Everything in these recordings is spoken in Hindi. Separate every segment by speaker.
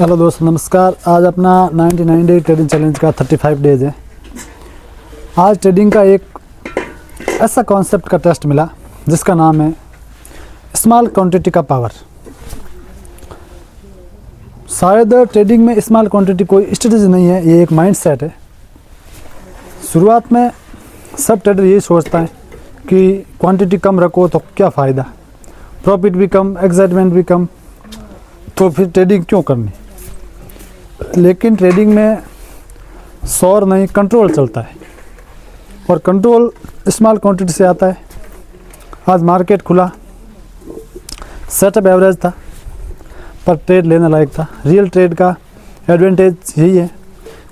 Speaker 1: हेलो दोस्तों, नमस्कार। आज अपना 99 डे ट्रेडिंग चैलेंज का 35 डेज है। आज ट्रेडिंग का एक ऐसा कॉन्सेप्ट का टेस्ट मिला जिसका नाम है स्मॉल क्वांटिटी का पावर। शायद ट्रेडिंग में स्मॉल क्वांटिटी कोई स्ट्रेटजी नहीं है, ये एक माइंडसेट है। शुरुआत में सब ट्रेडर यही सोचता है कि क्वांटिटी कम रखो तो क्या फ़ायदा, प्रॉफिट भी कम, एक्साइटमेंट भी कम, तो फिर ट्रेडिंग क्यों करनी। लेकिन ट्रेडिंग में शौर नहीं, कंट्रोल चलता है और कंट्रोल स्मॉल क्वांटिटी से आता है। आज मार्केट खुला, सेटअप एवरेज था पर ट्रेड लेने लायक था। रियल ट्रेड का एडवांटेज यही है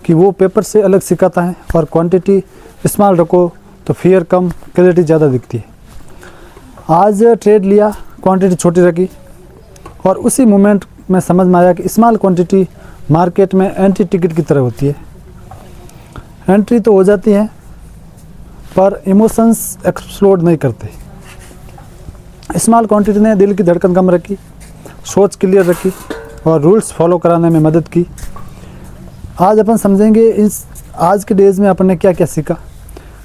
Speaker 1: कि वो पेपर से अलग सिखाता है और क्वांटिटी स्मॉल रखो तो फियर कम, क्लैरिटी ज़्यादा दिखती है। आज ट्रेड लिया, क्वांटिटी छोटी रखी और उसी मोमेंट में समझ में आया कि स्मॉल क्वांटिटी मार्केट में एंट्री टिकट की तरह होती है। एंट्री तो हो जाती है पर इमोशंस एक्सप्लोड नहीं करते। स्मॉल क्वांटिटी ने दिल की धड़कन कम रखी, सोच क्लियर रखी और रूल्स फॉलो कराने में मदद की। आज अपन समझेंगे इस आज के डेज में अपन ने क्या क्या सीखा।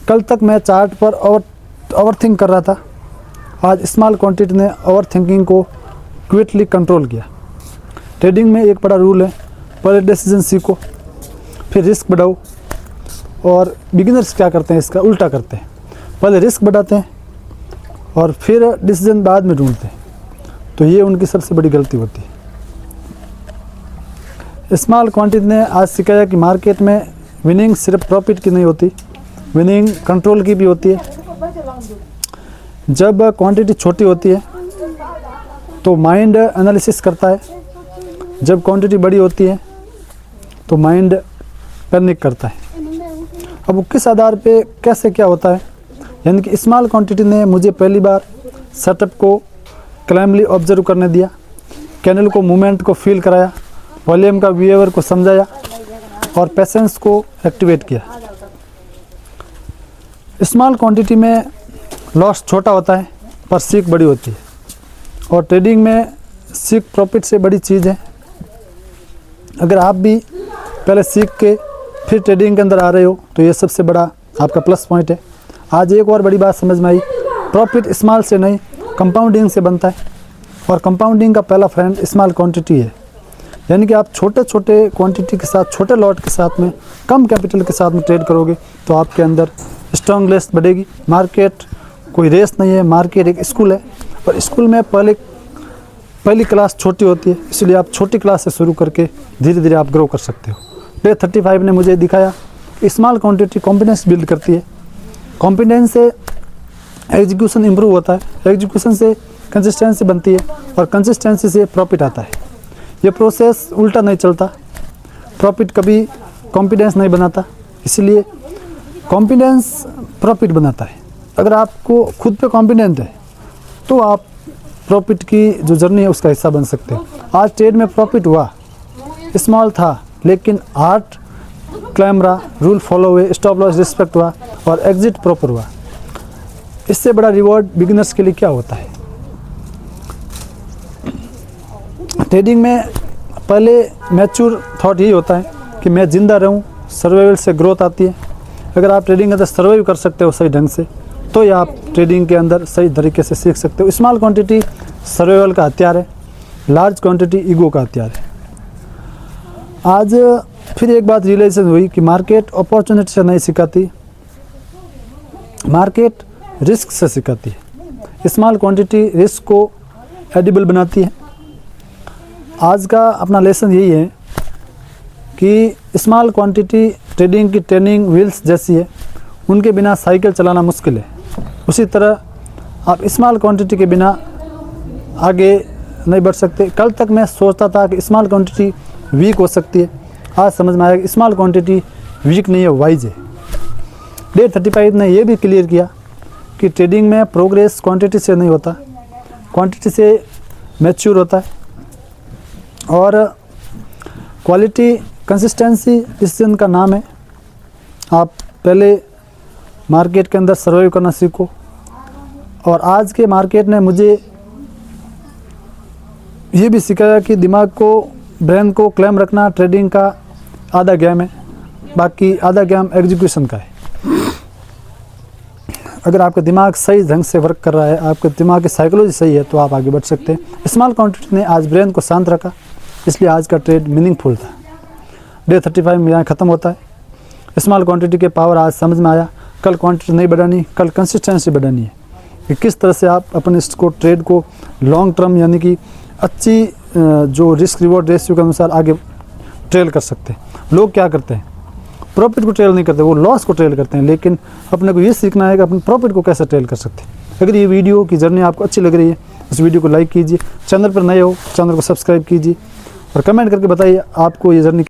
Speaker 1: कल तक मैं चार्ट पर ओवर थिंक कर रहा था, आज स्मॉल क्वांटिटी ने ओवर थिंकिंग को क्विकली कंट्रोल किया। ट्रेडिंग में एक बड़ा रूल है, पहले डिसीजन सीखो फिर रिस्क बढ़ाओ। और बिगिनर्स क्या करते हैं, इसका उल्टा करते हैं, पहले रिस्क बढ़ाते हैं और फिर डिसीजन बाद में ढूंढते हैं। तो ये उनकी सबसे बड़ी गलती होती है। स्मॉल क्वांटिटी ने आज सिखाया कि मार्केट में विनिंग सिर्फ प्रॉफिट की नहीं होती, विनिंग कंट्रोल की भी होती है। जब क्वांटिटी छोटी होती है तो माइंड एनालिसिस करता है, जब क्वांटिटी बड़ी होती है तो माइंड पैनिक करता है। अब वो किस आधार पे कैसे क्या होता है, यानी कि स्मॉल क्वांटिटी ने मुझे पहली बार सेटअप को क्लैमली ऑब्जर्व करने दिया, कैंडल को मूवमेंट को फील कराया, वॉल्यूम का बिहेवियर को समझाया और पेशेंस को एक्टिवेट किया। स्मॉल क्वांटिटी में लॉस छोटा होता है पर सीख बड़ी होती है और ट्रेडिंग में सीख प्रॉफिट से बड़ी चीज़ है। अगर आप भी पहले सीख के फिर ट्रेडिंग के अंदर आ रहे हो तो ये सबसे बड़ा आपका प्लस पॉइंट है। आज एक और बड़ी बात समझ में आई, प्रॉफिट स्मॉल से नहीं कंपाउंडिंग से बनता है और कंपाउंडिंग का पहला फ्रेंड स्मॉल क्वांटिटी है। यानी कि आप छोटे छोटे क्वांटिटी के साथ, छोटे लॉट के साथ में, कम कैपिटल के साथ में ट्रेड करोगे तो आपके अंदर स्ट्रॉन्गनेस बढ़ेगी। मार्केट कोई रेस नहीं है, मार्केट एक स्कूल है और स्कूल में पहली क्लास छोटी होती है, इसलिए आप छोटी क्लास से शुरू करके धीरे धीरे आप ग्रो कर सकते हो। डे 35 ने मुझे दिखाया कि स्मॉल क्वांटिटी कॉन्फिडेंस बिल्ड करती है, कॉन्फिडेंस से एग्जीक्यूशन इंप्रूव होता है, एग्जीक्यूशन से कंसिस्टेंसी बनती है और कंसिस्टेंसी से प्रॉफिट आता है। ये प्रोसेस उल्टा नहीं चलता, प्रॉफिट कभी कॉन्फिडेंस नहीं बनाता, इसलिए कॉन्फिडेंस प्रॉफिट बनाता है। अगर आपको खुद पे कॉन्फिडेंट है तो आप प्रॉफिट की जो जर्नी है उसका हिस्सा बन सकते हैं। आज ट्रेड में प्रॉफिट हुआ, स्मॉल था लेकिन आर्ट क्लाइम रहा, रूल फॉलो हुए, स्टॉप लॉस रिस्पेक्ट हुआ और एग्जिट प्रॉपर हुआ। इससे बड़ा रिवॉर्ड बिगिनर्स के लिए क्या होता है। ट्रेडिंग में पहले मैच्योर थॉट यही होता है कि मैं जिंदा रहूं, सर्वाइवल से ग्रोथ आती है। अगर आप ट्रेडिंग के अंदर सर्वाइव कर सकते हो सही ढंग से तो ये आप ट्रेडिंग के अंदर सही तरीके से सीख सकते हो। स्मॉल क्वांटिटी सर्वाइवल का हथियार है, लार्ज क्वांटिटी ईगो का हथियार है। आज फिर एक बात रियलाइजेशन हुई कि मार्केट अपॉर्चुनिटी से नहीं सिखाती, मार्केट रिस्क से सिखाती है। स्मॉल क्वांटिटी रिस्क को एडिबल बनाती है। आज का अपना लेसन यही है कि स्मॉल क्वांटिटी ट्रेडिंग की ट्रेनिंग व्हील्स जैसी है, उनके बिना साइकिल चलाना मुश्किल है। उसी तरह आप स्मॉल क्वांटिटी के बिना आगे नहीं बढ़ सकते। कल तक मैं सोचता था कि स्मॉल क्वांटिटी वीक हो सकती है, आज समझ में आया कि स्मॉल क्वांटिटी वीक नहीं है, वाइज है। डे 35 ने यह भी क्लियर किया कि ट्रेडिंग में प्रोग्रेस क्वांटिटी से नहीं होता, क्वांटिटी से मैच्योर होता है और क्वालिटी कंसिस्टेंसी डिसीजन का नाम है। आप पहले मार्केट के अंदर सर्वाइव करना सीखो और आज के मार्केट ने मुझे ये भी सिखाया कि दिमाग को ब्रेन को क्लेम रखना ट्रेडिंग का आधा गेम है, बाकी आधा गेम एग्जीक्यूशन का है। अगर आपका दिमाग सही ढंग से वर्क कर रहा है, आपके दिमाग की साइकोलॉजी सही है, तो आप आगे बढ़ सकते हैं। स्मॉल क्वांटिटी ने आज ब्रेन को शांत रखा, इसलिए आज का ट्रेड मीनिंगफुल था। डे 35 में यहाँ ख़त्म होता है। स्मॉल क्वांटिटी के पावर आज समझ में आया। कल क्वांटिटी नहीं बढ़ानी, कल कंसिस्टेंसी बढ़ानी है कि किस तरह से आप अपने इसको ट्रेड को लॉन्ग टर्म यानी कि अच्छी जो रिस्क रिवॉर्ड रेशियो के अनुसार आगे ट्रेल कर सकते हैं। लोग क्या करते हैं, प्रॉफिट को ट्रेल नहीं करते, वो लॉस को ट्रेल करते हैं। लेकिन अपने को ये सीखना है कि अपने प्रॉफिट को कैसे ट्रेल कर सकते हैं। अगर ये वीडियो की जर्नी आपको अच्छी लग रही है, इस वीडियो को लाइक कीजिए, चैनल पर नए हो चैनल को सब्सक्राइब कीजिए और कमेंट करके बताइए आपको ये जर्नी